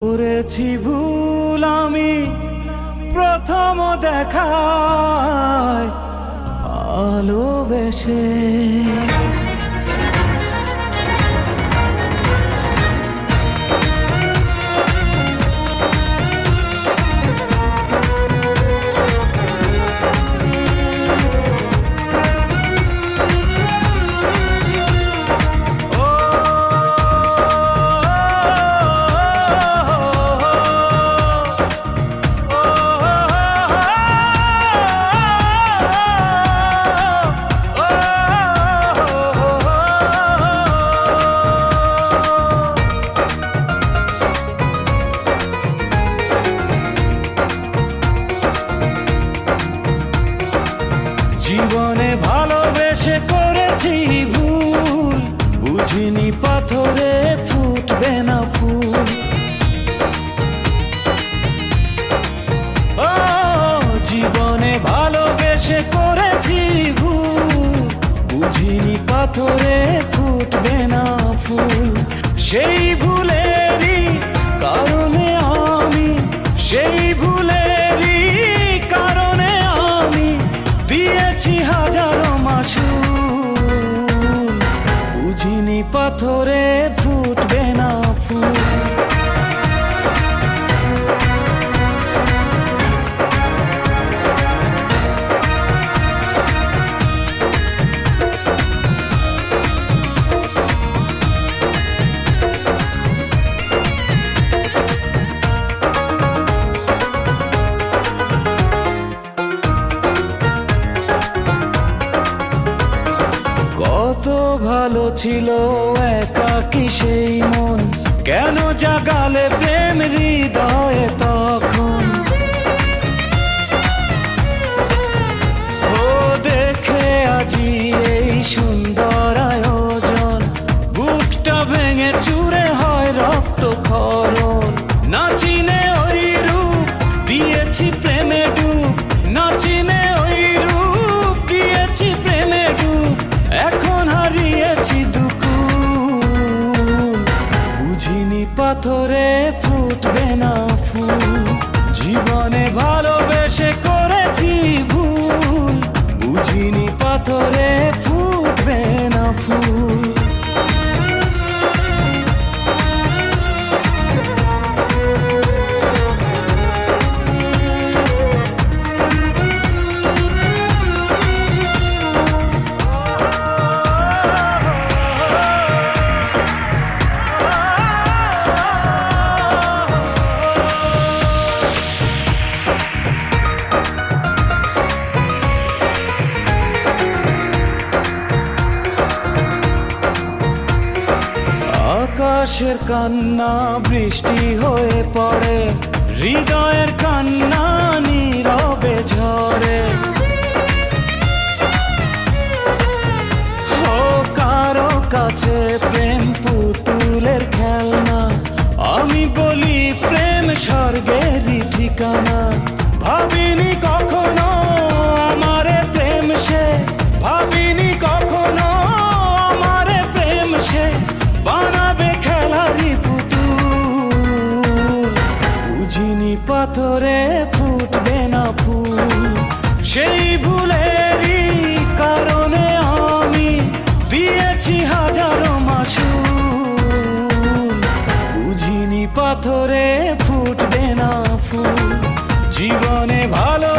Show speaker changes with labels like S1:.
S1: করেছি ভুল আমি প্রথম দেখায় ভালোবেসে। জীবনে ভালোবেসে করেছি ভুল, বুঝিনি পাথরে ফুটবে না ফুল। ও জীবনে ভালোবেসে করেছি ভুল, বুঝিনি পাথরে ফুটবে না ফুল। সেই ভুলেরই কারণে আমি, সেই ভুলেরই কারণে আমি দিয়েছি হাজারো মাসুল, বুঝিনি পাথরে ফুটবে না ফুল। কত ভালো ছিল একাকী সেই মন, কেন জাগালে প্রেম হৃদয়ে তখন। ও দেখে আজি এই সুন্দর আয়োজন, বুকটা ভেঙে চুরে হয় রক্ত ক্ষরণ। না চিনে ওই রূপ দিয়েছি প্রেমে ডুব, না চিনে ওই রূপ দিয়েছি প্রেমে ডুব। এখন হারিয়েছি দুকুল, বুঝিনি পাথরে ফুটবে না ফুল। জীবনে ভালোবেসে করেছি ভুল, বুঝিনি পাথরে ফুটবে না ফুল। আকাশের কান্না বৃষ্টি হয়ে পড়ে, হৃদয়ের কান্না নীরবে ঝরে। ও কারো কাছে প্রেম পুতুলের খেলনা, আমি বলি প্রেম স্বর্গেরই ঠিকানা। ভাবিনি কখনো আমারে প্রেম সে, ভাবিনি কখনো আমারে প্রেম সে বানাবে খেলারি পুতুল, বুঝিনি পাথরে ফুটবে না ফুল। সেই ভুলেরই কারণে আমি দিয়েছি হাজারো মাসুল, বুঝিনি পাথরে ফুটবে না ফুল। জীবনে ভালো